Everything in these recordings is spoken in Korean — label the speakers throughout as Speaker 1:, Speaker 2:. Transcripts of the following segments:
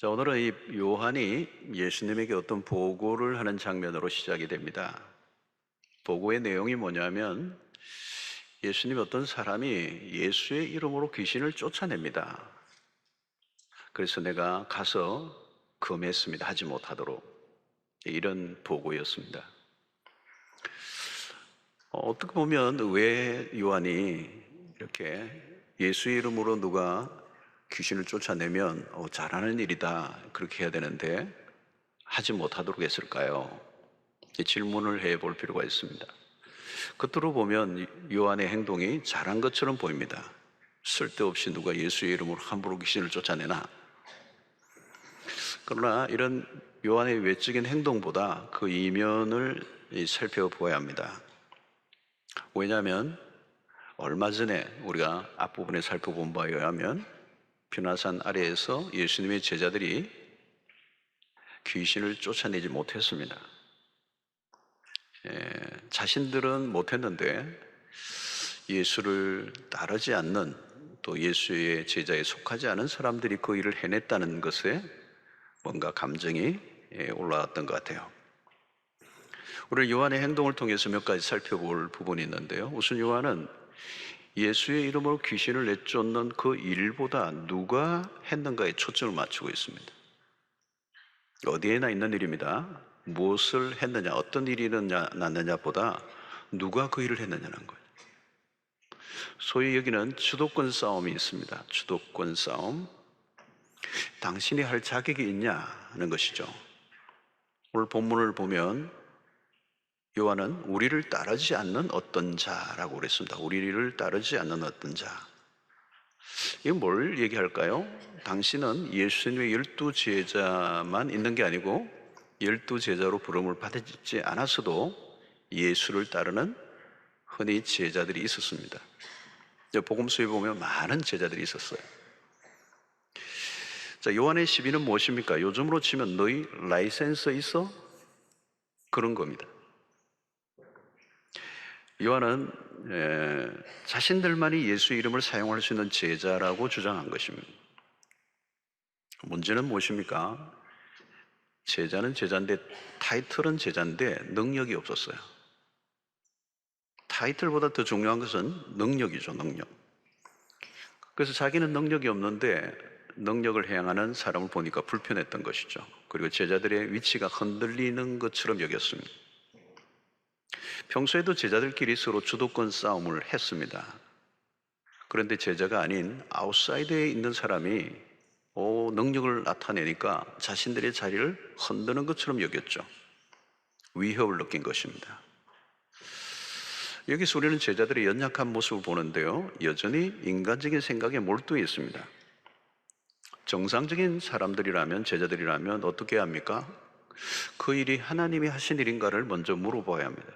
Speaker 1: 자, 오늘은 이 요한이 예수님에게 어떤 보고를 하는 장면으로 시작이 됩니다. 보고의 내용이 뭐냐면 예수님 어떤 사람이 예수의 이름으로 귀신을 쫓아냅니다. 그래서 내가 가서 금했습니다. 하지 못하도록. 이런 보고였습니다. 어떻게 보면 왜 요한이 이렇게 예수의 이름으로 누가 귀신을 쫓아내면 잘하는 일이다 그렇게 해야 되는데 하지 못하도록 했을까요? 이 질문을 해볼 필요가 있습니다. 겉으로 보면 요한의 행동이 잘한 것처럼 보입니다. 쓸데없이 누가 예수의 이름으로 함부로 귀신을 쫓아내나? 그러나 이런 요한의 외적인 행동보다 그 이면을 살펴보아야 합니다. 왜냐하면 얼마 전에 우리가 앞부분에 살펴본 바에 의하면 비나산 아래에서 예수님의 제자들이 귀신을 쫓아내지 못했습니다. 자신들은 못했는데 예수를 따르지 않는, 또 예수의 제자에 속하지 않은 사람들이 그 일을 해냈다는 것에 뭔가 감정이 올라왔던 것 같아요. 오늘 요한의 행동을 통해서 몇 가지 살펴볼 부분이 있는데요. 우선 요한은 예수의 이름으로 귀신을 내쫓는 그 일보다 누가 했는가에 초점을 맞추고 있습니다. 어디에나 있는 일입니다. 무엇을 했느냐, 어떤 일이 났느냐보다 누가 그 일을 했느냐는 거예요. 소위 여기는 주도권 싸움이 있습니다. 주도권 싸움. 당신이 할 자격이 있냐는 것이죠. 오늘 본문을 보면 요한은 우리를 따르지 않는 어떤 자라고 그랬습니다. 우리를 따르지 않는 어떤 자. 이건 뭘 얘기할까요? 당신은 예수님의 12제자만 있는 게 아니고 12제자로 부름을 받지 않았어도 예수를 따르는 흔히 제자들이 있었습니다. 복음서에 보면 많은 제자들이 있었어요. 자, 요한의 시비는 무엇입니까? 요즘으로 치면 너희 라이센스 있어? 그런 겁니다. 요한은 자신들만이 예수의 이름을 사용할 수 있는 제자라고 주장한 것입니다. 문제는 무엇입니까? 제자는 제자인데, 타이틀은 제자인데 능력이 없었어요. 타이틀보다 더 중요한 것은 능력이죠, 능력. 그래서 자기는 능력이 없는데 능력을 행하는 사람을 보니까 불편했던 것이죠. 그리고 제자들의 위치가 흔들리는 것처럼 여겼습니다. 평소에도 제자들끼리 서로 주도권 싸움을 했습니다. 그런데 제자가 아닌 아웃사이드에 있는 사람이 능력을 나타내니까 자신들의 자리를 흔드는 것처럼 여겼죠. 위협을 느낀 것입니다. 여기서 우리는 제자들의 연약한 모습을 보는데요, 여전히 인간적인 생각에 몰두해 있습니다. 정상적인 사람들이라면, 제자들이라면 어떻게 합니까? 그 일이 하나님이 하신 일인가를 먼저 물어봐야 합니다.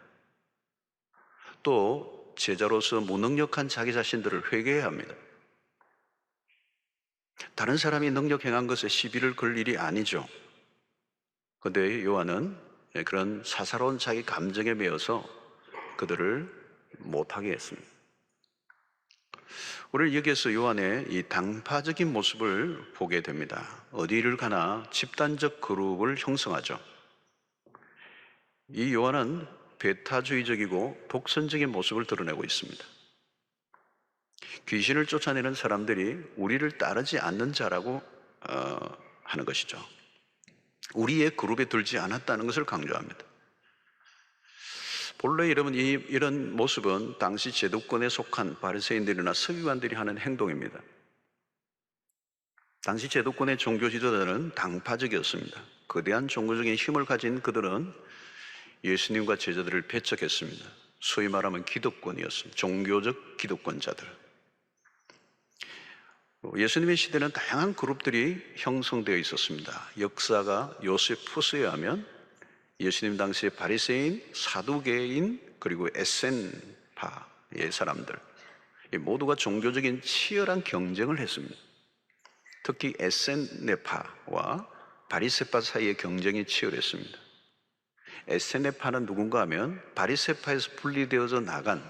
Speaker 1: 또 제자로서 무능력한 자기 자신들을 회개해야 합니다. 다른 사람이 능력 행한 것에 시비를 걸 일이 아니죠. 그런데 요한은 그런 사사로운 자기 감정에 매여서 그들을 못하게 했습니다. 우리는 여기에서 요한의 이 당파적인 모습을 보게 됩니다. 어디를 가나 집단적 그룹을 형성하죠. 이 요한은 배타주의적이고 독선적인 모습을 드러내고 있습니다. 귀신을 쫓아내는 사람들이 우리를 따르지 않는 자라고 하는 것이죠. 우리의 그룹에 들지 않았다는 것을 강조합니다. 본래 여러분, 이런 모습은 당시 제도권에 속한 바리새인들이나 서기관들이 하는 행동입니다. 당시 제도권의 종교 지도자들은 당파적이었습니다. 거대한 종교적인 힘을 가진 그들은 예수님과 제자들을 배척했습니다. 소위 말하면 기득권이었습니다. 종교적 기득권자들. 예수님의 시대는 다양한 그룹들이 형성되어 있었습니다. 역사가 요세푸스에 하면 예수님 당시에 바리새인, 사두개인, 그리고 에센파의 사람들, 모두가 종교적인 치열한 경쟁을 했습니다. 특히 에센네파와 바리새파 사이의 경쟁이 치열했습니다. 에센네파는 누군가 하면 바리새파에서 분리되어져 나간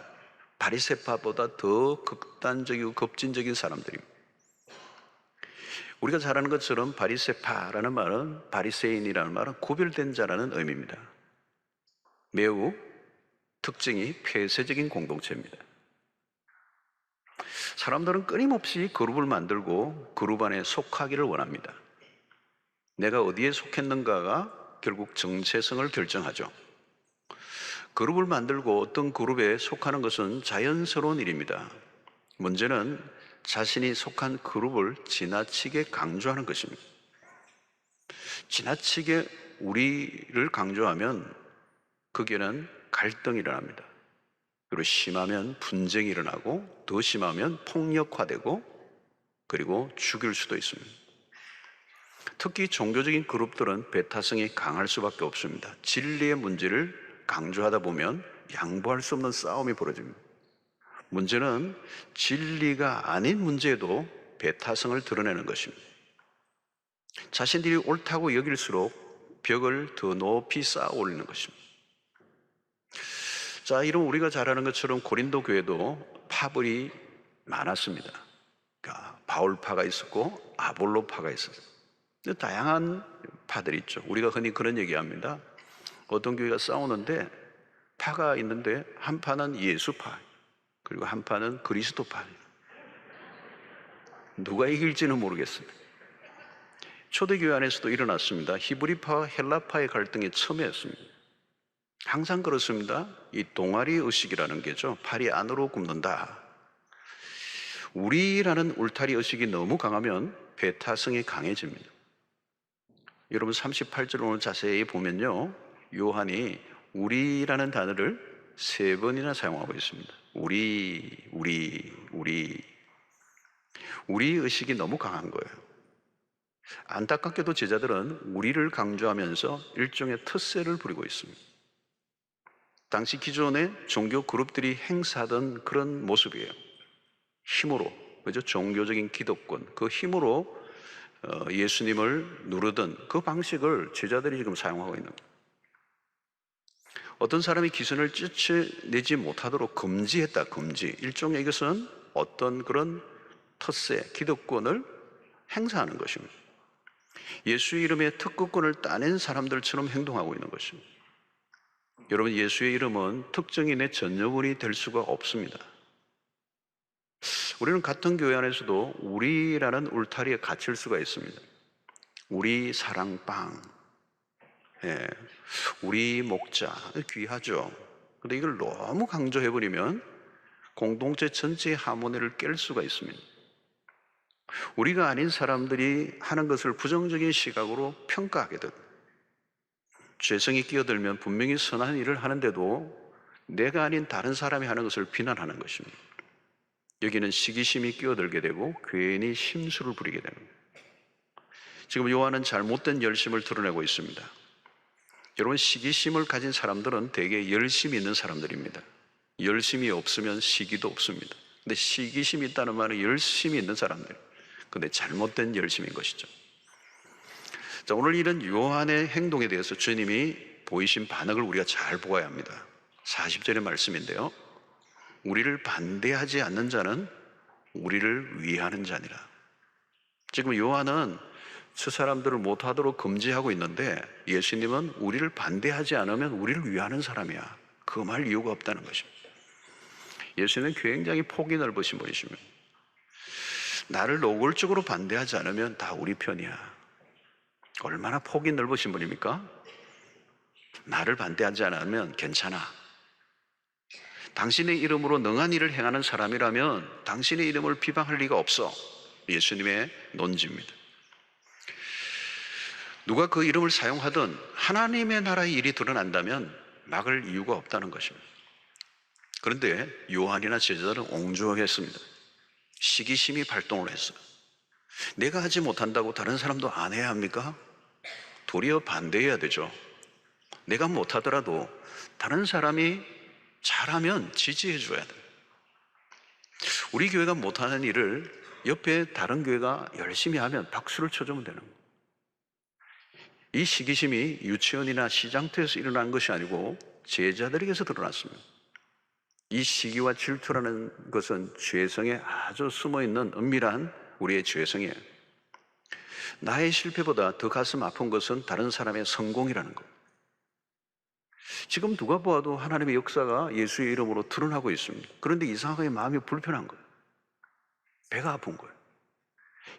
Speaker 1: 바리새파보다 더 극단적이고 급진적인 사람들입니다. 우리가 잘 아는 것처럼 바리새파라는 말은, 바리새인이라는 말은 구별된 자라는 의미입니다. 매우 특징이 폐쇄적인 공동체입니다. 사람들은 끊임없이 그룹을 만들고 그룹 안에 속하기를 원합니다. 내가 어디에 속했는가가 결국 정체성을 결정하죠. 그룹을 만들고 어떤 그룹에 속하는 것은 자연스러운 일입니다. 문제는 자신이 속한 그룹을 지나치게 강조하는 것입니다. 지나치게 우리를 강조하면 거기에는 갈등이 일어납니다. 그리고 심하면 분쟁이 일어나고 더 심하면 폭력화되고 그리고 죽일 수도 있습니다. 특히 종교적인 그룹들은 배타성이 강할 수밖에 없습니다. 진리의 문제를 강조하다 보면 양보할 수 없는 싸움이 벌어집니다. 문제는 진리가 아닌 문제에도 배타성을 드러내는 것입니다. 자신들이 옳다고 여길수록 벽을 더 높이 쌓아 올리는 것입니다. 자, 이런 우리가 잘 아는 것처럼 고린도 교회도 파벌이 많았습니다. 그러니까 바울파가 있었고 아볼로파가 있었어요. 다양한 파들이 있죠. 우리가 흔히 그런 얘기합니다. 어떤 교회가 싸우는데 파가 있는데 한 파는 예수파, 그리고 한 파는 그리스도파. 누가 이길지는 모르겠습니다. 초대교회 안에서도 일어났습니다. 히브리파와 헬라파의 갈등이 첨예했습니다. 항상 그렇습니다. 이 동아리 의식이라는 게죠. 팔이 안으로 굽는다. 우리라는 울타리 의식이 너무 강하면 배타성이 강해집니다. 여러분 38절 오늘 자세히 보면요, 요한이 우리라는 단어를 3번이나 사용하고 있습니다. 우리 의식이 너무 강한 거예요. 안타깝게도 제자들은 우리를 강조하면서 일종의 텃세를 부리고 있습니다. 당시 기존의 종교 그룹들이 행사하던 그런 모습이에요. 힘으로, 그죠? 종교적인 기득권, 그 힘으로 예수님을 누르던 그 방식을 제자들이 지금 사용하고 있는 거예요. 어떤 사람이 기선을 쫓아내지 못하도록 금지했다, 금지. 일종의 이것은 어떤 그런 텃세, 기득권을 행사하는 것입니다. 예수의 이름에 특급권을 따낸 사람들처럼 행동하고 있는 것입니다. 여러분, 예수의 이름은 특정인의 전유물이 될 수가 없습니다. 우리는 같은 교회 안에서도 우리라는 울타리에 갇힐 수가 있습니다. 우리 사랑방, 우리 목자, 귀하죠. 근데 이걸 너무 강조해버리면 공동체 전체의 하모니를 깰 수가 있습니다. 우리가 아닌 사람들이 하는 것을 부정적인 시각으로 평가하게 됩니다. 죄성이 끼어들면 분명히 선한 일을 하는데도 내가 아닌 다른 사람이 하는 것을 비난하는 것입니다. 여기는 시기심이 끼어들게 되고 괜히 심술을 부리게 됩니다. 지금 요한은 잘못된 열심을 드러내고 있습니다. 여러분, 시기심을 가진 사람들은 대개 열심이 있는 사람들입니다. 열심이 없으면 시기도 없습니다. 근데 시기심이 있다는 말은 열심이 있는 사람들. 근데 잘못된 열심인 것이죠. 자, 오늘 이런 요한의 행동에 대해서 주님이 보이신 반응을 우리가 잘 보아야 합니다. 40절의 말씀인데요. 우리를 반대하지 않는 자는 우리를 위하는 자니라. 지금 요한은 저 사람들을 못하도록 금지하고 있는데 예수님은 우리를 반대하지 않으면 우리를 위하는 사람이야. 그 말 이유가 없다는 것입니다. 예수님은 굉장히 폭이 넓으신 분이십니다. 나를 노골적으로 반대하지 않으면 다 우리 편이야. 얼마나 폭이 넓으신 분입니까? 나를 반대하지 않으면 괜찮아. 당신의 이름으로 능한 일을 행하는 사람이라면 당신의 이름을 비방할 리가 없어. 예수님의 논지입니다. 누가 그 이름을 사용하든 하나님의 나라의 일이 드러난다면 막을 이유가 없다는 것입니다. 그런데 요한이나 제자들은 옹졸했습니다. 시기심이 발동을 했어요. 내가 하지 못한다고 다른 사람도 안 해야 합니까? 도리어 반대해야 되죠. 내가 못하더라도 다른 사람이 잘하면 지지해 줘야 돼요. 우리 교회가 못하는 일을 옆에 다른 교회가 열심히 하면 박수를 쳐주면 되는 거예요. 이 시기심이 유치원이나 시장터에서 일어난 것이 아니고 제자들에게서 드러났습니다. 이 시기와 질투라는 것은 죄성에 아주 숨어있는 은밀한 우리의 죄성이에요. 나의 실패보다 더 가슴 아픈 것은 다른 사람의 성공이라는 것. 지금 누가 보아도 하나님의 역사가 예수의 이름으로 드러나고 있습니다. 그런데 이상하게 마음이 불편한 거예요. 배가 아픈 거예요.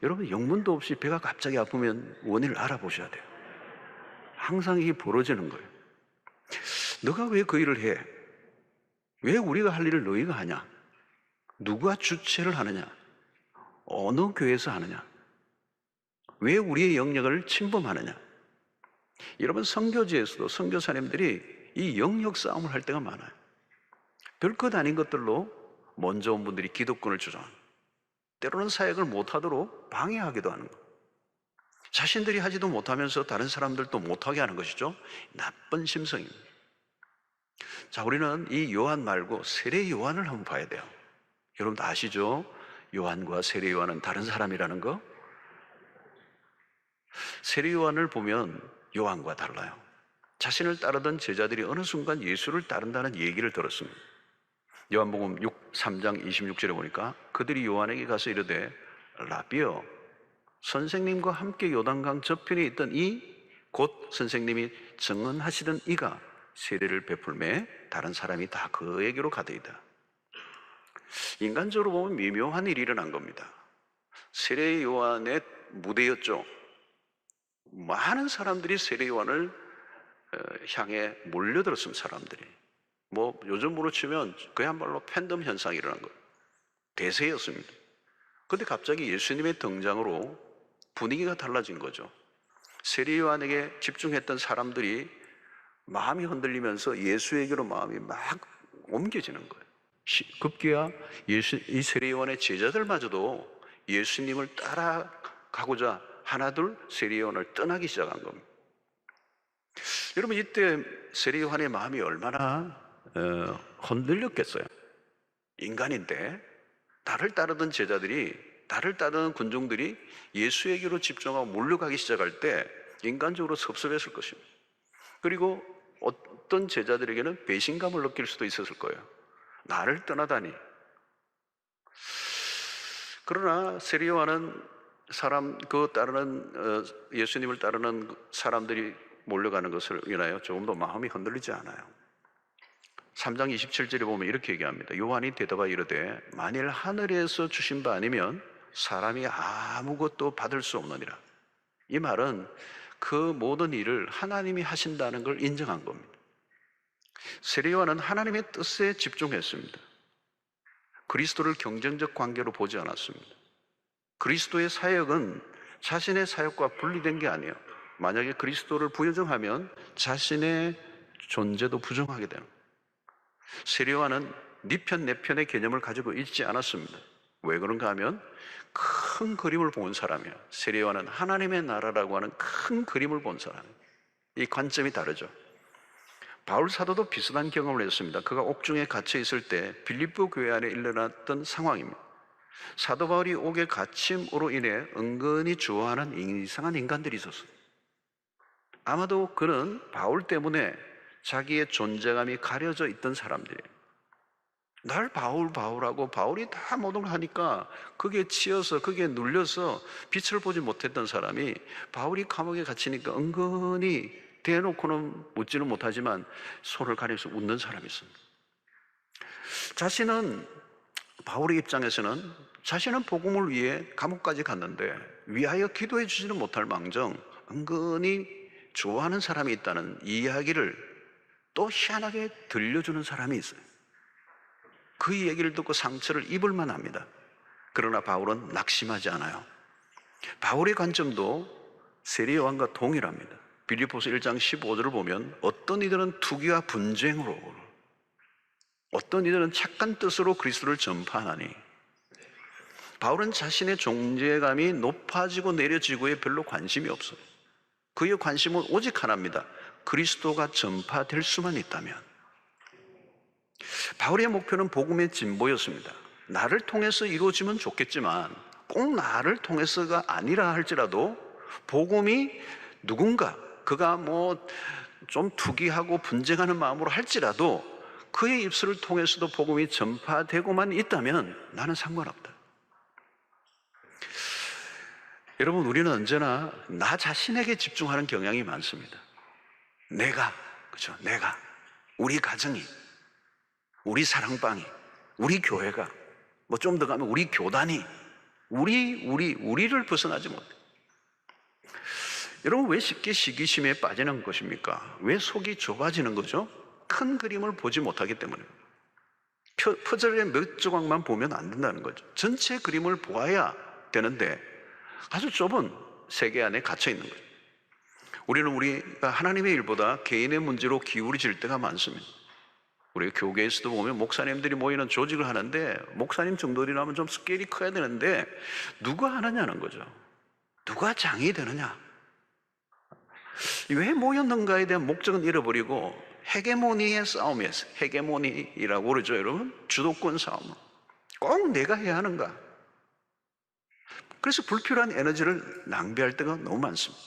Speaker 1: 여러분, 영문도 없이 배가 갑자기 아프면 원인을 알아보셔야 돼요. 항상 이게 벌어지는 거예요. 너가 왜 그 일을 해? 왜 우리가 할 일을 너희가 하냐? 누가 주체를 하느냐? 어느 교회에서 하느냐? 왜 우리의 영역을 침범하느냐? 여러분, 선교지에서도 선교사님들이 이 영역 싸움을 할 때가 많아요. 별것 아닌 것들로 먼저 온 분들이 기득권을 주장하는, 때로는 사역을 못하도록 방해하기도 하는 것. 자신들이 하지도 못하면서 다른 사람들도 못하게 하는 것이죠. 나쁜 심성입니다. 자, 우리는 이 요한 말고 세례 요한을 한번 봐야 돼요. 여러분 다 아시죠? 요한과 세례 요한은 다른 사람이라는 거. 세례 요한을 보면 요한과 달라요. 자신을 따르던 제자들이 어느 순간 예수를 따른다는 얘기를 들었습니다. 요한복음 3장 26절에 보니까 그들이 요한에게 가서 이르되 라비여, 선생님과 함께 요단강 저편에 있던 이 곧 선생님이 증언하시던 이가 세례를 베풀매 다른 사람이 다 그에게로 가더이다. 인간적으로 보면 미묘한 일이 일어난 겁니다. 세례 요한의 무대였죠. 많은 사람들이 세례 요한을 향해 몰려들었습니다. 사람들이 뭐 요즘으로 치면 그야말로 팬덤 현상이 일어난 거예요. 대세였습니다. 그런데 갑자기 예수님의 등장으로 분위기가 달라진 거죠. 세례 요한에게 집중했던 사람들이 마음이 흔들리면서 예수에게로 마음이 막 옮겨지는 거예요. 급기야 이 세례 요한의 제자들마저도 예수님을 따라가고자 하나둘 세례 요한을 떠나기 시작한 겁니다. 여러분, 이때 세례 요한의 마음이 얼마나 흔들렸겠어요. 인간인데 나를 따르던 제자들이, 나를 따르는 군중들이 예수에게로 집중하고 몰려가기 시작할 때 인간적으로 섭섭했을 것입니다. 그리고 어떤 제자들에게는 배신감을 느낄 수도 있었을 거예요. 나를 떠나다니. 그러나 세례 요한은 예수님을 따르는 사람들이 몰려가는 것을 인하여 조금 더 마음이 흔들리지 않아요. 3장 27절에 보면 이렇게 얘기합니다. 요한이 대답하여 이르되 만일 하늘에서 주신 바 아니면 사람이 아무것도 받을 수 없느니라. 이 말은 그 모든 일을 하나님이 하신다는 걸 인정한 겁니다. 세례 요한은 하나님의 뜻에 집중했습니다. 그리스도를 경쟁적 관계로 보지 않았습니다. 그리스도의 사역은 자신의 사역과 분리된 게 아니에요. 만약에 그리스도를 부정하면 자신의 존재도 부정하게 되는 거예요. 세례 요한은 네 편 내 편의 개념을 가지고 있지 않았습니다. 왜 그런가 하면 큰 그림을 본 사람이에요. 세례 요한은 하나님의 나라라고 하는 큰 그림을 본 사람이에요. 이 관점이 다르죠. 바울 사도도 비슷한 경험을 했습니다. 그가 옥중에 갇혀 있을 때 빌립보 교회 안에 일어났던 상황입니다. 사도 바울이 옥에 갇힘으로 인해 은근히 좋아하는 이상한 인간들이 있었어요. 아마도 그는 바울 때문에 자기의 존재감이 가려져 있던 사람들이에요. 날 바울하고 바울이 다 모든 걸 하니까 그게 치여서, 그게 눌려서 빛을 보지 못했던 사람이 바울이 감옥에 갇히니까 은근히 대놓고는 묻지는 못하지만 손을 가리면서 웃는 사람이 있습니다. 바울의 입장에서는 자신은 복음을 위해 감옥까지 갔는데 위하여 기도해 주지는 못할 망정 은근히 좋아하는 사람이 있다는 이야기를 또 희한하게 들려주는 사람이 있어요. 그 얘기를 듣고 상처를 입을 만합니다. 그러나 바울은 낙심하지 않아요. 바울의 관점도 세례 요한과 동일합니다. 빌립보서 1장 15절을 보면 어떤 이들은 투기와 분쟁으로, 어떤 이들은 착한 뜻으로 그리스도를 전파하나니, 바울은 자신의 존재감이 높아지고 내려지고에 별로 관심이 없어요. 그의 관심은 오직 하나입니다. 그리스도가 전파될 수만 있다면. 바울의 목표는 복음의 진보였습니다. 나를 통해서 이루어지면 좋겠지만 꼭 나를 통해서가 아니라 할지라도 복음이 누군가, 그가 뭐 좀 투기하고 분쟁하는 마음으로 할지라도 그의 입술을 통해서도 복음이 전파되고만 있다면 나는 상관없다. 여러분, 우리는 언제나 나 자신에게 집중하는 경향이 많습니다. 내가, 그죠? 내가, 우리 가정이, 우리 사랑방이, 우리 교회가, 뭐 좀 더 가면 우리 교단이, 우리를 벗어나지 못해. 여러분, 왜 쉽게 시기심에 빠지는 것입니까? 왜 속이 좁아지는 거죠? 큰 그림을 보지 못하기 때문에. 퍼즐의 몇 조각만 보면 안 된다는 거죠. 전체 그림을 보아야 되는데 아주 좁은 세계 안에 갇혀 있는 거죠. 우리가 하나님의 일보다 개인의 문제로 기울어질 때가 많습니다. 우리 교계에서도 보면 목사님들이 모이는 조직을 하는데 목사님 정도이라면 좀 스케일이 커야 되는데 누가 하느냐는 거죠. 누가 장이 되느냐. 왜 모였는가에 대한 목적은 잃어버리고 헤게모니의 싸움이었어요. 헤게모니라고 그러죠, 여러분. 주도권 싸움. 꼭 내가 해야 하는가. 그래서 불필요한 에너지를 낭비할 때가 너무 많습니다.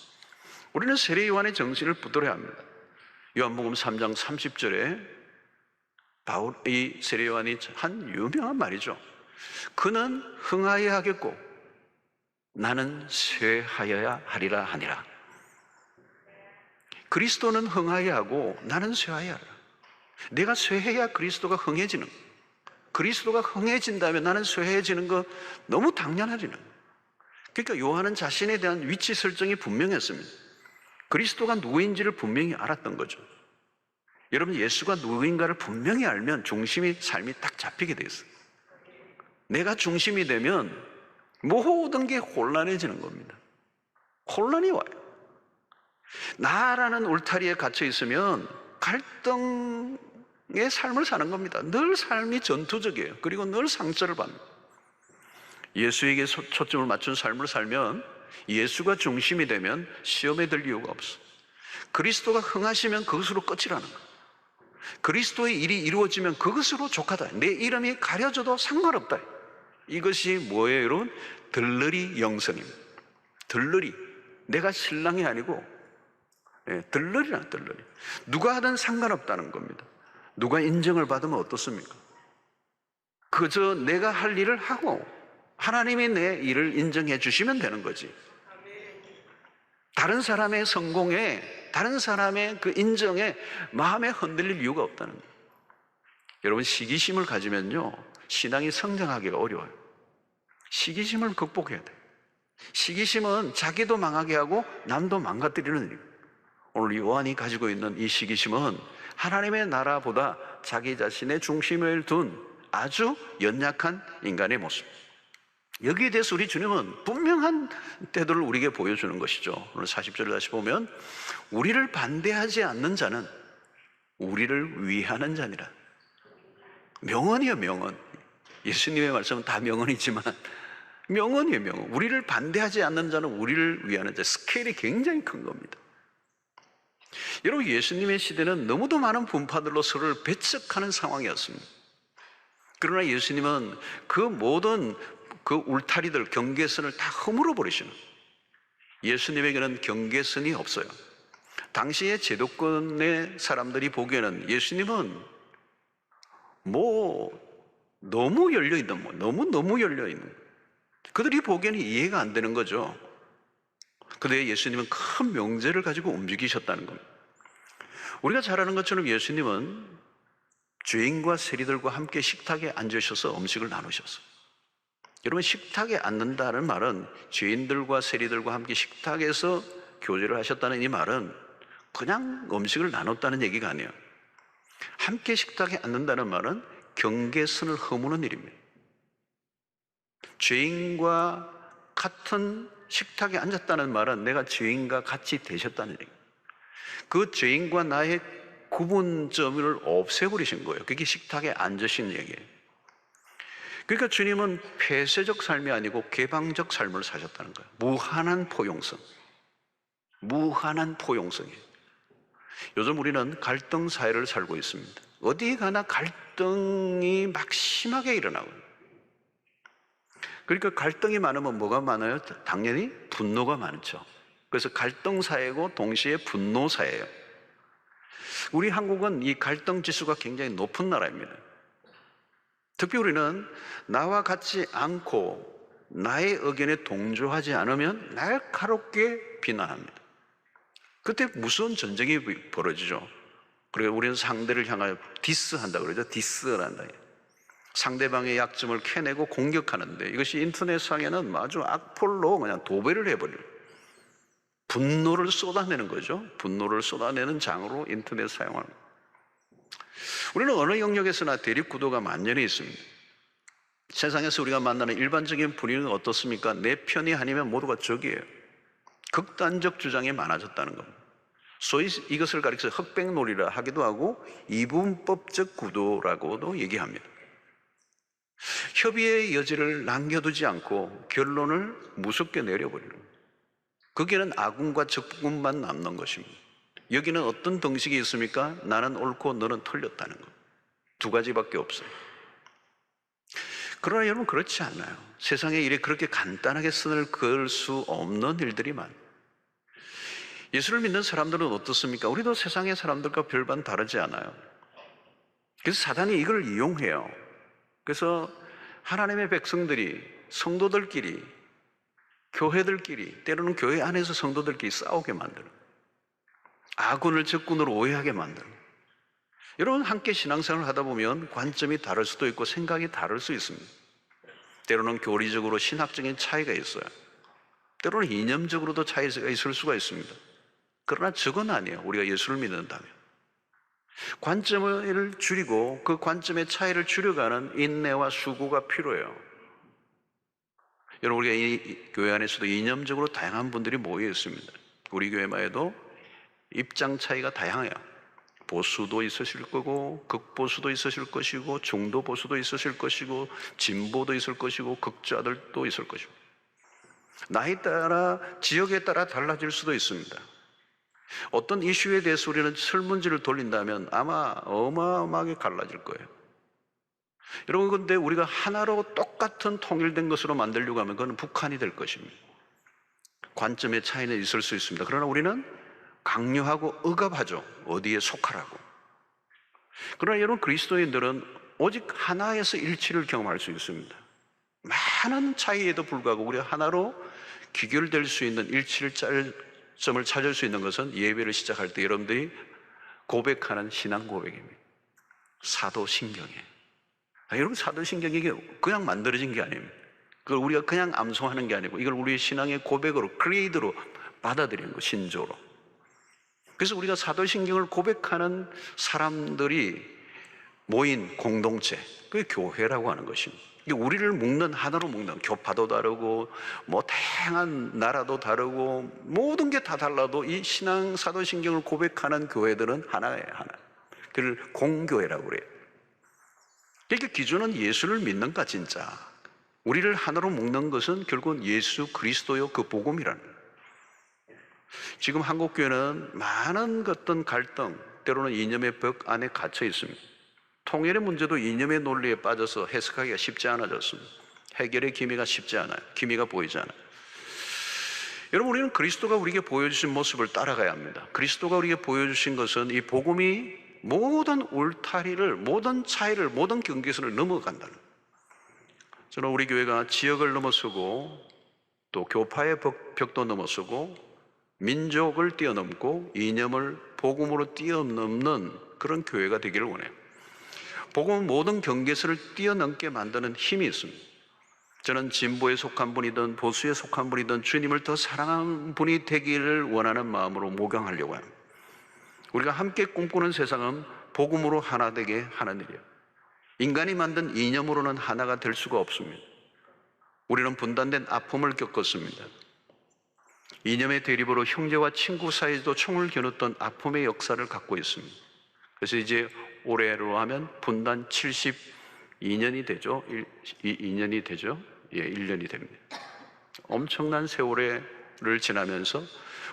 Speaker 1: 우리는 세례 요한의 정신을 붙들어야 합니다. 요한복음 3장 30절에 이 세례 요한이 한 유명한 말이죠. 그는 흥하여야 하겠고 나는 쇠하여야 하리라 하니라. 그리스도는 흥하여야 하고 나는 쇠하여야 하라. 내가 쇠해야 그리스도가 흥해지는 거. 그리스도가 흥해진다면 나는 쇠해지는 거 너무 당연하지는. 그러니까 요한은 자신에 대한 위치 설정이 분명했습니다. 그리스도가 누구인지를 분명히 알았던 거죠. 여러분, 예수가 누구인가를 분명히 알면 중심이, 삶이 딱 잡히게 돼 있어요. 내가 중심이 되면 모든 게 혼란해지는 겁니다. 혼란이 와요. 나라는 울타리에 갇혀 있으면 갈등의 삶을 사는 겁니다. 늘 삶이 전투적이에요. 그리고 늘 상처를 받는. 예수에게 초점을 맞춘 삶을 살면, 예수가 중심이 되면 시험에 들 이유가 없어. 그리스도가 흥하시면 그것으로 끝이라는 거예요. 그리스도의 일이 이루어지면 그것으로 족하다. 내 이름이 가려져도 상관없다. 이것이 뭐예요, 여러분? 들러리 영성입니다. 들러리. 내가 신랑이 아니고 들러리란 들러리. 누가 하든 상관없다는 겁니다. 누가 인정을 받으면 어떻습니까? 그저 내가 할 일을 하고 하나님이 내 일을 인정해 주시면 되는 거지. 다른 사람의 성공에, 다른 사람의 그 인정에 마음에 흔들릴 이유가 없다는 거예요. 여러분, 시기심을 가지면요 신앙이 성장하기가 어려워요. 시기심을 극복해야 돼요. 시기심은 자기도 망하게 하고 남도 망가뜨리는 일이에요. 오늘 요한이 가지고 있는 이 시기심은 하나님의 나라보다 자기 자신의 중심을 둔 아주 연약한 인간의 모습. 여기에 대해서 우리 주님은 분명한 태도를 우리에게 보여주는 것이죠. 오늘 40절을 다시 보면 우리를 반대하지 않는 자는 우리를 위하는 자니라. 명언이에요, 명언. 예수님의 말씀은 다 명언이지만 명언이에요, 명언. 우리를 반대하지 않는 자는 우리를 위하는 자. 스케일이 굉장히 큰 겁니다. 여러분, 예수님의 시대는 너무도 많은 분파들로 서로를 배척하는 상황이었습니다. 그러나 예수님은 그 모든 그 울타리들, 경계선을 다 허물어 버리시는, 예수님에게는 경계선이 없어요. 당시의 제도권의 사람들이 보기에는 예수님은 너무 열려있는, 너무 열려있는, 그들이 보기에는 이해가 안 되는 거죠. 그런데 예수님은 큰 명제를 가지고 움직이셨다는 겁니다. 우리가 잘 아는 것처럼 예수님은 죄인과 세리들과 함께 식탁에 앉으셔서 음식을 나누셨어요. 여러분, 식탁에 앉는다는 말은 죄인들과 세리들과 함께 식탁에서 교제를 하셨다는 이 말은 그냥 음식을 나눴다는 얘기가 아니에요. 함께 식탁에 앉는다는 말은 경계선을 허무는 일입니다. 죄인과 같은 식탁에 앉았다는 말은 내가 죄인과 같이 되셨다는 얘기예요. 그 죄인과 나의 구분점을 없애버리신 거예요. 그게 식탁에 앉으신 얘기예요. 그러니까 주님은 폐쇄적 삶이 아니고 개방적 삶을 사셨다는 거예요. 무한한 포용성. 무한한 포용성이에요. 요즘 우리는 갈등 사회를 살고 있습니다. 어디 가나 갈등이 막 심하게 일어나고. 그러니까 갈등이 많으면 뭐가 많아요? 당연히 분노가 많죠. 그래서 갈등 사회고 동시에 분노 사회예요. 우리 한국은 이 갈등 지수가 굉장히 높은 나라입니다. 특히 우리는 나와 같지 않고 나의 의견에 동조하지 않으면 날카롭게 비난합니다. 그때 무서운 전쟁이 벌어지죠. 그리고 우리는 상대를 향하여 디스한다 그러죠. 디스를 한다. 상대방의 약점을 캐내고 공격하는데, 이것이 인터넷상에는 아주 악플로 그냥 도배를 해버려요. 분노를 쏟아내는 거죠. 분노를 쏟아내는 장으로 인터넷 사용하는 거예요. 우리는 어느 영역에서나 대립구도가 만연히 있습니다. 세상에서 우리가 만나는 일반적인 분위기는 어떻습니까? 내 편이 아니면 모두가 적이에요. 극단적 주장이 많아졌다는 겁니다. 소위 이것을 가리켜서 흑백놀이라 하기도 하고 이분법적 구도라고도 얘기합니다. 협의의 여지를 남겨두지 않고 결론을 무섭게 내려버리는 거예요. 거기에는 아군과 적군만 남는 것입니다. 여기는 어떤 등식이 있습니까? 나는 옳고 너는 틀렸다는 것. 두 가지밖에 없어요. 그러나 여러분, 그렇지 않아요. 세상에 일에 그렇게 간단하게 선을 그을 수 없는 일들이 많아요. 예수를 믿는 사람들은 어떻습니까? 우리도 세상의 사람들과 별반 다르지 않아요. 그래서 사단이 이걸 이용해요. 그래서 하나님의 백성들이, 성도들끼리, 교회들끼리, 때로는 교회 안에서 성도들끼리 싸우게 만드는, 아군을 적군으로 오해하게 만드는. 여러분, 함께 신앙생활을 하다 보면 관점이 다를 수도 있고 생각이 다를 수 있습니다. 때로는 교리적으로 신학적인 차이가 있어요. 때로는 이념적으로도 차이가 있을 수가 있습니다. 그러나 저건 아니에요. 우리가 예수를 믿는다면 관점을 줄이고 그 관점의 차이를 줄여가는 인내와 수고가 필요해요. 여러분, 우리가 이 교회 안에서도 이념적으로 다양한 분들이 모여 있습니다. 우리 교회만 해도 입장 차이가 다양해요. 보수도 있으실 거고 극보수도 있으실 것이고 중도 보수도 있으실 것이고 진보도 있을 것이고 극좌들도 있을 것이고, 나이 따라 지역에 따라 달라질 수도 있습니다. 어떤 이슈에 대해서 우리는 설문지를 돌린다면 아마 어마어마하게 갈라질 거예요. 여러분, 근데 우리가 하나로 똑같은 통일된 것으로 만들려고 하면 그건 북한이 될 것입니다. 관점의 차이는 있을 수 있습니다. 그러나 우리는 강요하고 억압하죠. 어디에 속하라고. 그러나 여러분, 그리스도인들은 오직 하나에서 일치를 경험할 수 있습니다. 많은 차이에도 불구하고 우리가 하나로 귀결될 수 있는 일치점을 찾을 수 있는 것은 예배를 시작할 때 여러분들이 고백하는 신앙 고백입니다. 사도신경이에요. 여러분, 사도신경이 이게 그냥 만들어진 게 아닙니다. 그걸 우리가 그냥 암송하는 게 아니고 이걸 우리의 신앙의 고백으로, 크리에이드로 받아들이는 거, 신조로. 그래서 우리가 사도신경을 고백하는 사람들이 모인 공동체, 그게 교회라고 하는 것입니다. 우리를 묶는, 하나로 묶는, 교파도 다르고 뭐 다양한 나라도 다르고 모든 게 다 달라도 이 신앙 사도신경을 고백하는 교회들은 하나예요. 하나. 그걸 공교회라고 그래요. 그러니까 기준은 예수를 믿는가. 진짜 우리를 하나로 묶는 것은 결국은 예수 그리스도요, 그 복음이라는 거예요. 지금 한국교회는 많은 어떤 갈등, 때로는 이념의 벽 안에 갇혀 있습니다. 통일의 문제도 이념의 논리에 빠져서 해석하기가 쉽지 않아졌습니다. 해결의 기미가 쉽지 않아요. 기미가 보이지 않아요. 여러분, 우리는 그리스도가 우리에게 보여주신 모습을 따라가야 합니다. 그리스도가 우리에게 보여주신 것은 이 복음이 모든 울타리를, 모든 차이를, 모든 경계선을 넘어간다는 거예요. 저는 우리 교회가 지역을 넘어서고 또 교파의 벽도 넘어서고 민족을 뛰어넘고 이념을 복음으로 뛰어넘는 그런 교회가 되기를 원해요. 복음은 모든 경계선을 뛰어넘게 만드는 힘이 있습니다. 저는 진보에 속한 분이든 보수에 속한 분이든 주님을 더 사랑하는 분이 되기를 원하는 마음으로 목양하려고 합니다. 우리가 함께 꿈꾸는 세상은 복음으로 하나 되게 하는 일이에요. 인간이 만든 이념으로는 하나가 될 수가 없습니다. 우리는 분단된 아픔을 겪었습니다. 이념의 대립으로 형제와 친구 사이에도 총을 겨눴던 아픔의 역사를 갖고 있습니다. 그래서 이제 올해로 하면 분단 72년이 되죠. 2년이 되죠. 예, 1년이 됩니다. 엄청난 세월을 지나면서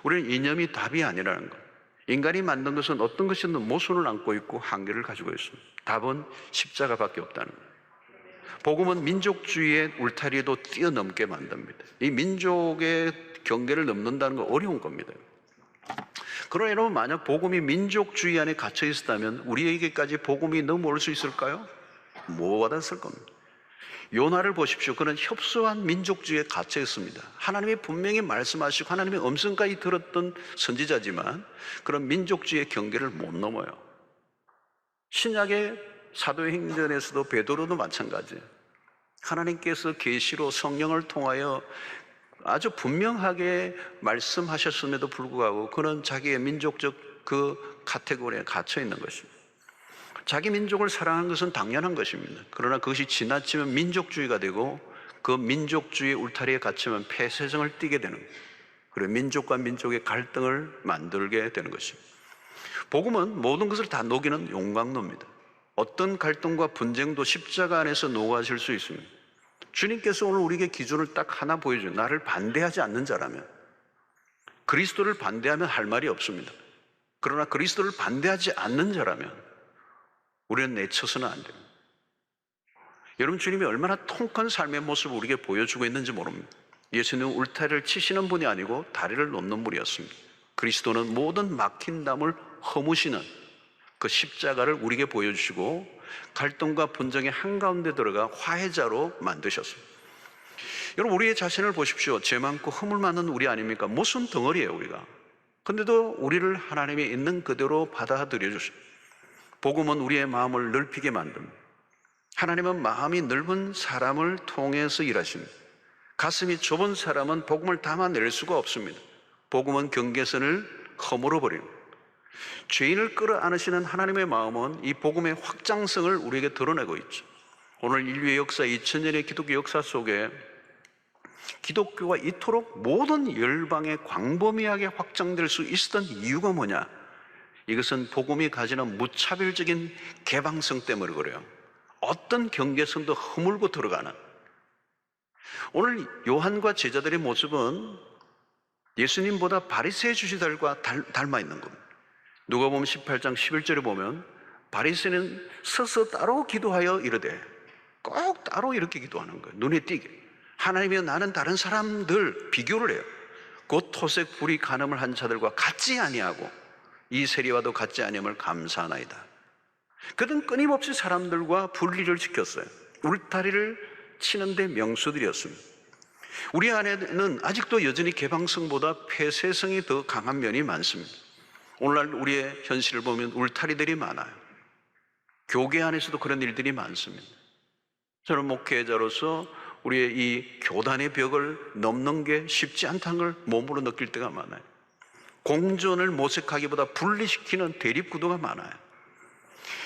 Speaker 1: 우리는 이념이 답이 아니라는 것. 인간이 만든 것은 어떤 것이든 모순을 안고 있고 한계를 가지고 있습니다. 답은 십자가밖에 없다는 거예요. 복음은 민족주의의 울타리도 뛰어넘게 만듭니다. 이 민족의 경계를 넘는다는 건 어려운 겁니다. 그러나 여러분, 만약 복음이 민족주의 안에 갇혀 있었다면 우리에게까지 복음이 넘어올 수 있을까요? 못 받았을 겁니다. 요나를 보십시오. 그는 협소한 민족주의에 갇혀 있습니다. 하나님이 분명히 말씀하시고 하나님의 음성까지 들었던 선지자지만 그런 민족주의의 경계를 못 넘어요. 신약의 사도행전에서도 베드로도 마찬가지예요. 하나님께서 계시로 성령을 통하여 아주 분명하게 말씀하셨음에도 불구하고 그는 자기의 민족적 그 카테고리에 갇혀 있는 것입니다. 자기 민족을 사랑하는 것은 당연한 것입니다. 그러나 그것이 지나치면 민족주의가 되고 그 민족주의의 울타리에 갇히면 폐쇄성을 띠게 되는 거예요. 그리고 민족과 민족의 갈등을 만들게 되는 것입니다. 복음은 모든 것을 다 녹이는 용광로입니다. 어떤 갈등과 분쟁도 십자가 안에서 녹아질 수 있습니다. 주님께서 오늘 우리에게 기준을 딱 하나 보여줘요. 나를 반대하지 않는 자라면, 그리스도를 반대하면 할 말이 없습니다. 그러나 그리스도를 반대하지 않는 자라면 우리는 내쳐서는 안 됩니다. 여러분, 주님이 얼마나 통큰 삶의 모습을 우리에게 보여주고 있는지 모릅니다. 예수님은 울타리를 치시는 분이 아니고 다리를 놓는 분이었습니다. 그리스도는 모든 막힌 담을 허무시는 그 십자가를 우리에게 보여주시고 갈등과 분쟁의 한가운데 들어가 화해자로 만드셨습니다. 여러분, 우리의 자신을 보십시오. 죄 많고 허물 많은 우리 아닙니까? 무슨 덩어리예요, 우리가. 근데도 우리를 하나님이 있는 그대로 받아들여 주십니다. 복음은 우리의 마음을 넓히게 만듭니다. 하나님은 마음이 넓은 사람을 통해서 일하십니다. 가슴이 좁은 사람은 복음을 담아낼 수가 없습니다. 복음은 경계선을 허물어 버립니다. 죄인을 끌어안으시는 하나님의 마음은 이 복음의 확장성을 우리에게 드러내고 있죠. 오늘 인류의 역사, 2000년의 기독교 역사 속에 기독교가 이토록 모든 열방에 광범위하게 확장될 수 있었던 이유가 뭐냐? 이것은 복음이 가지는 무차별적인 개방성 때문에 그래요. 어떤 경계선도 허물고 들어가는. 오늘 요한과 제자들의 모습은 예수님보다 바리새의 주지들과 닮아 있는 겁니다. 누가복음 18장 11절에 보면 바리새는 서서 따로 기도하여 이르되, 꼭 따로 이렇게 기도하는 거예요. 눈에 띄게. 하나님이여, 나는 다른 사람들 비교를 해요. 곧 토색 불이 간음을 한 자들과 같지 아니하고 이 세리와도 같지 아니함을 감사하나이다. 그들은 끊임없이 사람들과 분리를 지켰어요. 울타리를 치는데 명수들이었습니다. 우리 안에는 아직도 여전히 개방성보다 폐쇄성이 더 강한 면이 많습니다. 오늘날 우리의 현실을 보면 울타리들이 많아요. 교계 안에서도 그런 일들이 많습니다. 저는 목회자로서 우리의 이 교단의 벽을 넘는 게 쉽지 않다는 걸 몸으로 느낄 때가 많아요. 공존을 모색하기보다 분리시키는 대립구도가 많아요.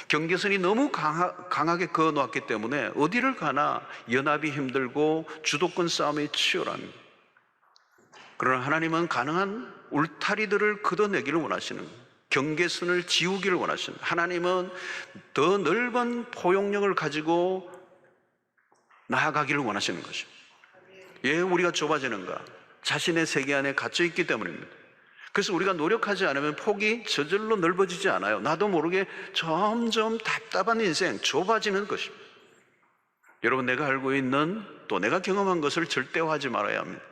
Speaker 1: 경계선이 너무 강하게 그어놓았기 때문에 어디를 가나 연합이 힘들고 주도권 싸움이 치열합니다. 그러나 하나님은 가능한 울타리들을 걷어내기를 원하시는 거예요. 경계선을 지우기를 원하시는 거예요. 하나님은 더 넓은 포용력을 가지고 나아가기를 원하시는 것이죠. 왜 우리가 좁아지는가? 자신의 세계 안에 갇혀 있기 때문입니다. 그래서 우리가 노력하지 않으면 폭이 저절로 넓어지지 않아요. 나도 모르게 점점 답답한 인생, 좁아지는 것입니다. 여러분, 내가 알고 있는 또 내가 경험한 것을 절대화하지 말아야 합니다.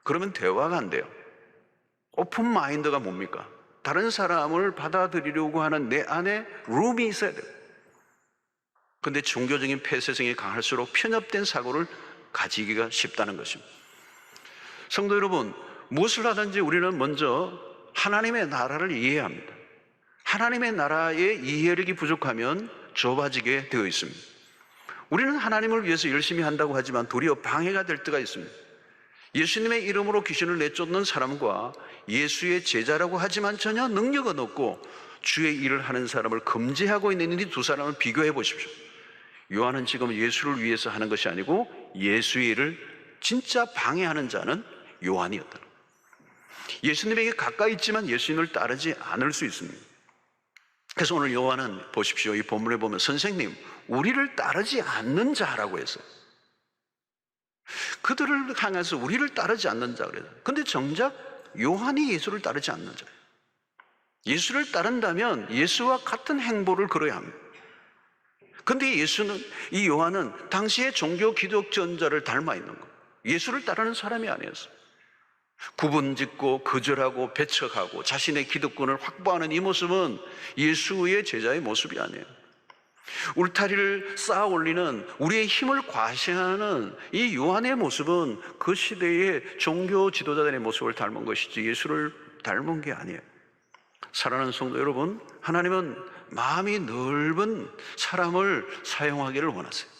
Speaker 1: 그러면 대화가 안 돼요. 오픈 마인드가 뭡니까? 다른 사람을 받아들이려고 하는 내 안에 룸이 있어야 돼요. 그런데 종교적인 폐쇄성이 강할수록 편협된 사고를 가지기가 쉽다는 것입니다. 성도 여러분, 무엇을 하든지 우리는 먼저 하나님의 나라를 이해해야 합니다. 하나님의 나라의 이해력이 부족하면 좁아지게 되어 있습니다. 우리는 하나님을 위해서 열심히 한다고 하지만 도리어 방해가 될 때가 있습니다. 예수님의 이름으로 귀신을 내쫓는 사람과 예수의 제자라고 하지만 전혀 능력은 없고 주의 일을 하는 사람을 금지하고 있는 이 두 사람을 비교해 보십시오. 요한은 지금 예수를 위해서 하는 것이 아니고 예수의 일을 진짜 방해하는 자는 요한이었다. 예수님에게 가까이 있지만 예수님을 따르지 않을 수 있습니다. 그래서 오늘 요한은 보십시오. 이 본문에 보면 선생님, 우리를 따르지 않는 자라고 했어요. 그들을 향해서 우리를 따르지 않는 자 그래요. 근데 정작 요한이 예수를 따르지 않는 자예요. 예수를 따른다면 예수와 같은 행보를 걸어야 합니다. 근데 이 요한은 당시의 종교 기독전자를 닮아 있는 거예요. 예수를 따르는 사람이 아니었어요. 구분짓고 거절하고 배척하고 자신의 기득권을 확보하는 이 모습은 예수의 제자의 모습이 아니에요. 울타리를 쌓아 올리는 우리의 힘을 과시하는 이 요한의 모습은 그 시대의 종교 지도자들의 모습을 닮은 것이지 예수를 닮은 게 아니에요. 사랑하는 성도 여러분, 하나님은 마음이 넓은 사람을 사용하기를 원하세요.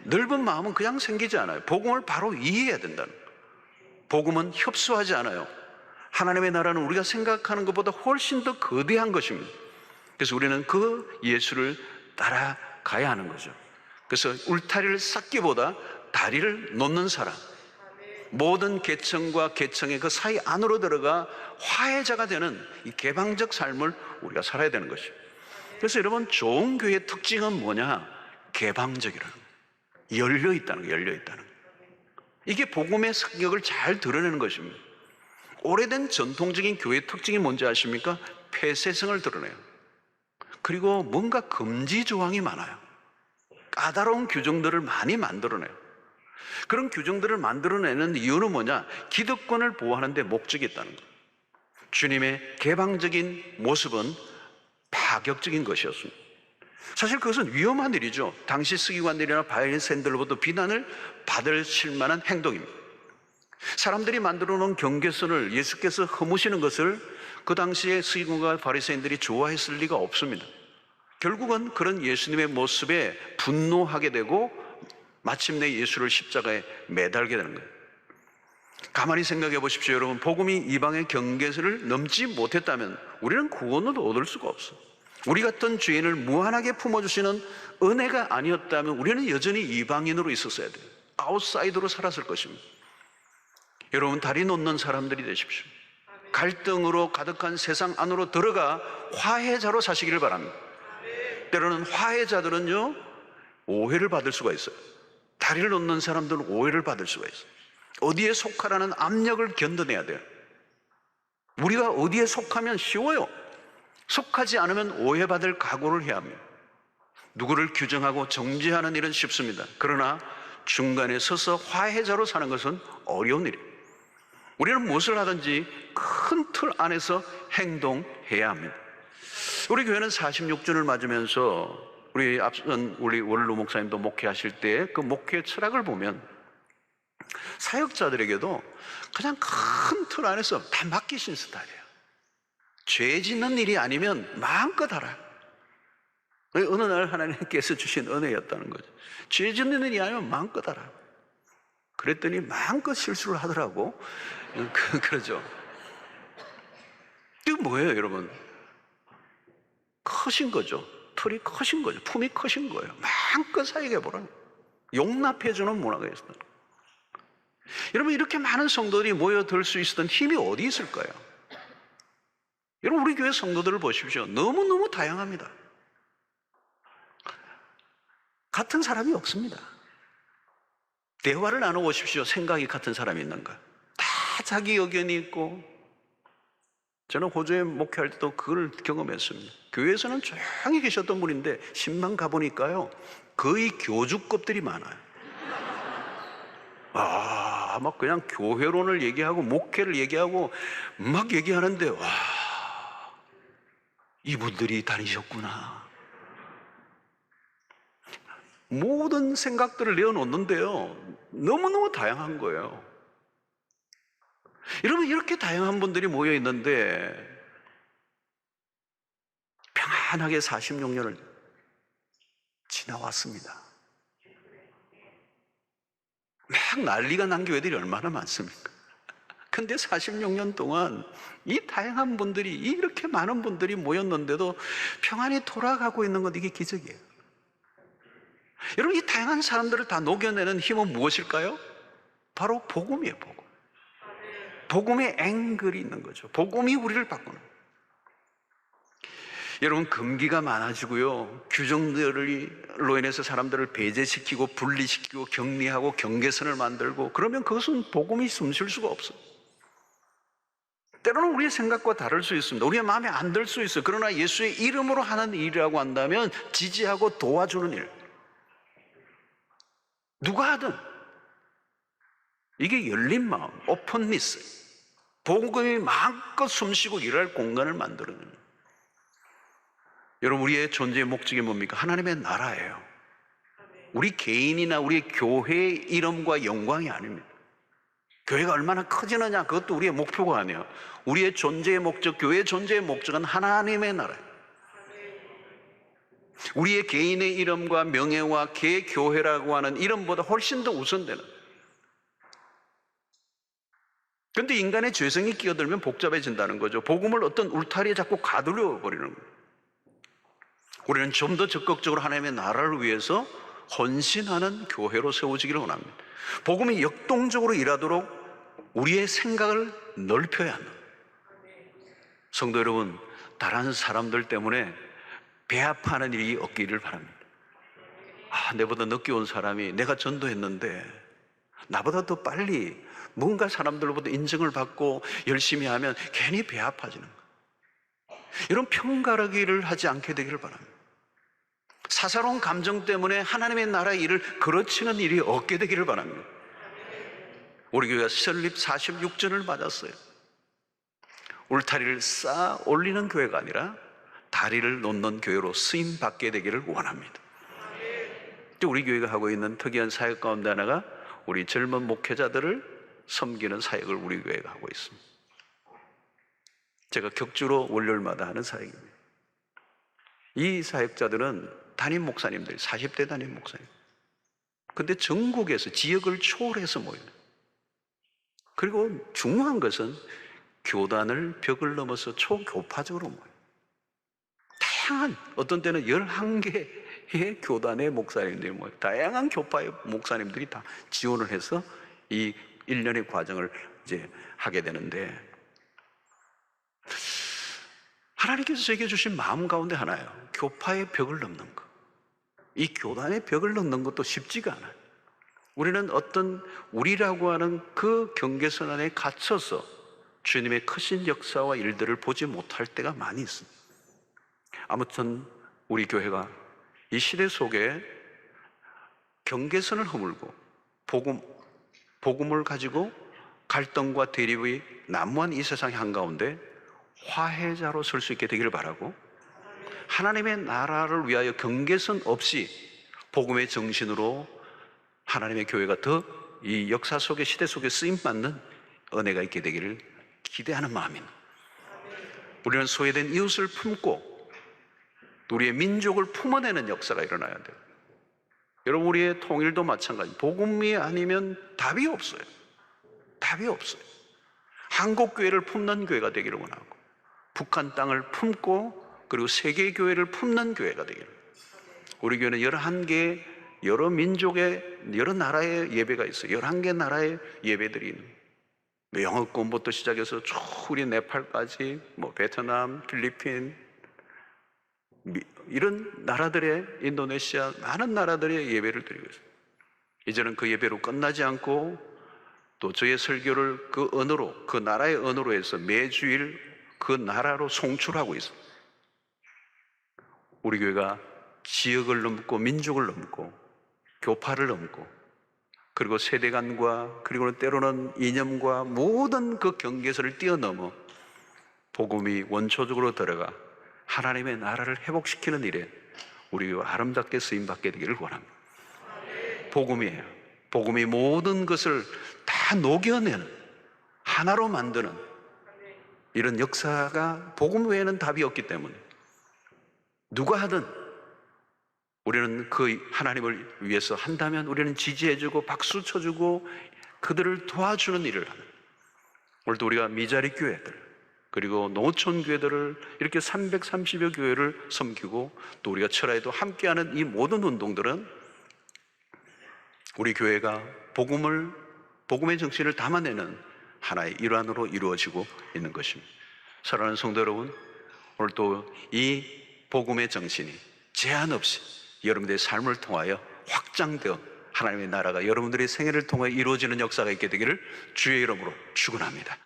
Speaker 1: 넓은 마음은 그냥 생기지 않아요. 복음을 바로 이해해야 된다는 거예요. 복음은 협소하지 않아요. 하나님의 나라는 우리가 생각하는 것보다 훨씬 더 거대한 것입니다. 그래서 우리는 그 예수를 따라가야 하는 거죠. 그래서 울타리를 쌓기보다 다리를 놓는 사람, 모든 계층과 계층의 그 사이 안으로 들어가 화해자가 되는 이 개방적 삶을 우리가 살아야 되는 것이죠. 그래서 여러분, 좋은 교회의 특징은 뭐냐? 개방적이라는 거예요. 열려있다는 거예요. 열려있다는 거예요. 이게 복음의 성격을 잘 드러내는 것입니다. 오래된 전통적인 교회의 특징이 뭔지 아십니까? 폐쇄성을 드러내요. 그리고 뭔가 금지 조항이 많아요. 까다로운 규정들을 많이 만들어내요. 그런 규정들을 만들어내는 이유는 뭐냐? 기득권을 보호하는 데 목적이 있다는 거예요. 주님의 개방적인 모습은 파격적인 것이었습니다. 사실 그것은 위험한 일이죠. 당시 서기관들이나 바리새인들로부터 비난을 받을 만한 행동입니다. 사람들이 만들어 놓은 경계선을 예수께서 허무시는 것을 그 당시에 서기관과 바리새인들이 좋아했을 리가 없습니다. 결국은 그런 예수님의 모습에 분노하게 되고 마침내 예수를 십자가에 매달게 되는 거예요. 가만히 생각해 보십시오. 여러분, 복음이 이방의 경계선을 넘지 못했다면 우리는 구원을 얻을 수가 없어요. 우리 같은 죄인을 무한하게 품어주시는 은혜가 아니었다면 우리는 여전히 이방인으로 있었어야 돼요. 아웃사이더로 살았을 것입니다. 여러분, 다리 놓는 사람들이 되십시오. 갈등으로 가득한 세상 안으로 들어가 화해자로 사시기를 바랍니다. 때로는 화해자들은요, 오해를 받을 수가 있어요. 다리를 놓는 사람들은 오해를 받을 수가 있어요. 어디에 속하라는 압력을 견뎌내야 돼요. 우리가 어디에 속하면 쉬워요. 속하지 않으면 오해받을 각오를 해야 합니다. 누구를 규정하고 정죄하는 일은 쉽습니다. 그러나 중간에 서서 화해자로 사는 것은 어려운 일이에요. 우리는 무엇을 하든지 큰 틀 안에서 행동해야 합니다. 우리 교회는 46주를 맞으면서 우리 앞선 우리 원로 목사님도 목회하실 때 그 목회 철학을 보면 사역자들에게도 그냥 큰 틀 안에서 다 맡기신 스타일이에요. 죄 짓는 일이 아니면 마음껏 하라. 어느 날 하나님께서 주신 은혜였다는 거죠. 죄 짓는 일이 아니면 마음껏 하라. 그랬더니 마음껏 실수를 하더라고. 그러죠. 이게 뭐예요, 여러분? 커신 거죠. 틀이 커신 거죠. 품이 커신 거예요. 마음껏 사역해 보라. 용납해주는 문화가 있어요. 여러분, 이렇게 많은 성도들이 모여들 수 있었던 힘이 어디 있을까요? 여러분, 우리 교회 성도들을 보십시오. 너무너무 다양합니다. 같은 사람이 없습니다. 대화를 나눠보십시오. 생각이 같은 사람이 있는가? 다 자기 의견이 있고. 저는 호주에 목회할 때도 그걸 경험했습니다. 교회에서는 조용히 계셨던 분인데 신방 가보니까요, 거의 교주급들이 많아요. 막 그냥 교회론을 얘기하고 목회를 얘기하고 막 얘기하는데, 와, 이분들이 다니셨구나. 모든 생각들을 내어놓는데요, 너무너무 다양한 거예요. 여러분, 이렇게 다양한 분들이 모여 있는데 평안하게 46년을 지나왔습니다. 막 난리가 난 교회들이 얼마나 많습니까? 근데 46년 동안 이 다양한 분들이, 이렇게 많은 분들이 모였는데도 평안히 돌아가고 있는 것, 이게 기적이에요. 여러분, 이 다양한 사람들을 다 녹여내는 힘은 무엇일까요? 바로 복음이에요. 복음. 복음의 앵글이 있는 거죠. 복음이 우리를 바꾸는 거예요. 여러분, 금기가 많아지고요, 규정들로 인해서 사람들을 배제시키고 분리시키고 격리하고 경계선을 만들고, 그러면 그것은 복음이 숨쉴 수가 없어요. 때로는 우리의 생각과 다를 수 있습니다. 우리의 마음에 안 들 수 있어요. 그러나 예수의 이름으로 하는 일이라고 한다면 지지하고 도와주는 일, 누가 하든 이게 열린 마음, 오픈니스, 복음이 마음껏 숨쉬고 일할 공간을 만들어내는. 여러분, 우리의 존재의 목적이 뭡니까? 하나님의 나라예요. 우리 개인이나 우리 교회의 이름과 영광이 아닙니다. 교회가 얼마나 커지느냐, 그것도 우리의 목표가 아니에요. 우리의 존재의 목적, 교회의 존재의 목적은 하나님의 나라예요. 우리의 개인의 이름과 명예와 개교회라고 하는 이름보다 훨씬 더 우선되는. 그런데 인간의 죄성이 끼어들면 복잡해진다는 거죠. 복음을 어떤 울타리에 자꾸 가두려 버리는 거예요. 우리는 좀 더 적극적으로 하나님의 나라를 위해서 헌신하는 교회로 세워지기를 원합니다. 복음이 역동적으로 일하도록 우리의 생각을 넓혀야 한다. 성도 여러분, 다른 사람들 때문에 배아파하는 일이 없기를 바랍니다. 내보다 늦게 온 사람이 내가 전도했는데 나보다 더 빨리 뭔가 사람들로부터 인정을 받고 열심히 하면 괜히 배아파지는 거예요. 이런 편가르기를 하지 않게 되기를 바랍니다. 사사로운 감정 때문에 하나님의 나라의 일을 그르치는 일이 없게 되기를 바랍니다. 우리 교회가 설립 46주년을 맞았어요. 울타리를 쌓아 올리는 교회가 아니라 다리를 놓는 교회로 쓰임 받게 되기를 원합니다. 우리 교회가 하고 있는 특이한 사역 가운데 하나가 우리 젊은 목회자들을 섬기는 사역을 우리 교회가 하고 있습니다. 제가 격주로 월요일마다 하는 사역입니다. 이 사역자들은 담임 목사님들, 40대 담임 목사님. 근데 전국에서 지역을 초월해서 모여요. 그리고 중요한 것은 교단을 벽을 넘어서 초교파적으로 모여요. 다양한, 어떤 때는 11개의 교단의 목사님들이 모여요. 다양한 교파의 목사님들이 다 지원을 해서 이 1년의 과정을 이제 하게 되는데, 하나님께서 제게 주신 마음 가운데 하나예요. 교파의 벽을 넘는 것. 이 교단의 벽을 넘는 것도 쉽지가 않아요. 우리는 어떤 우리라고 하는 그 경계선 안에 갇혀서 주님의 크신 역사와 일들을 보지 못할 때가 많이 있습니다. 아무튼 우리 교회가 이 시대 속에 경계선을 허물고 복음을 가지고 갈등과 대립의 난무한 이 세상 한가운데 화해자로 설 수 있게 되기를 바라고, 하나님의 나라를 위하여 경계선 없이 복음의 정신으로 하나님의 교회가 더 이 역사 속에, 시대 속에 쓰임받는 은혜가 있게 되기를 기대하는 마음입니다. 우리는 소외된 이웃을 품고 우리의 민족을 품어내는 역사가 일어나야 돼요. 여러분, 우리의 통일도 마찬가지. 복음이 아니면 답이 없어요. 답이 없어요. 한국교회를 품는 교회가 되기를 원하고, 북한 땅을 품고 그리고 세계교회를 품는 교회가 되기를. 우리 교회는 11개 여러 민족의 여러 나라의 예배가 있어요. 11개 나라의 예배들이 있는, 영어권부터 시작해서 쭉 우리 네팔까지, 베트남, 필리핀, 이런 나라들의, 인도네시아, 많은 나라들의 예배를 드리고 있어요. 이제는 그 예배로 끝나지 않고 또 저의 설교를 그 언어로, 그 나라의 언어로 해서 매주일 그 나라로 송출하고 있어요. 우리 교회가 지역을 넘고 민족을 넘고 교파를 넘고, 그리고 세대 간과, 그리고 때로는 이념과 모든 그 경계선을 뛰어넘어 복음이 원초적으로 들어가 하나님의 나라를 회복시키는 일에 우리 아름답게 쓰임받게 되기를 원합니다. 복음이에요. 복음이 모든 것을 다 녹여내는, 하나로 만드는 이런 역사가 복음 외에는 답이 없기 때문에 누가 하든 우리는 그 하나님을 위해서 한다면 우리는 지지해주고 박수 쳐주고 그들을 도와주는 일을 하는, 오늘도 우리가 미자리 교회들 그리고 농어촌 교회들을 이렇게 330여 교회를 섬기고 또 우리가 철야에도 함께하는 이 모든 운동들은 우리 교회가 복음의 정신을 담아내는 하나의 일환으로 이루어지고 있는 것입니다. 사랑하는 성도 여러분, 오늘 또 이 복음의 정신이 제한 없이 여러분들의 삶을 통하여 확장되어 하나님의 나라가 여러분들의 생애를 통해 이루어지는 역사가 있게 되기를 주의 이름으로 축원합니다.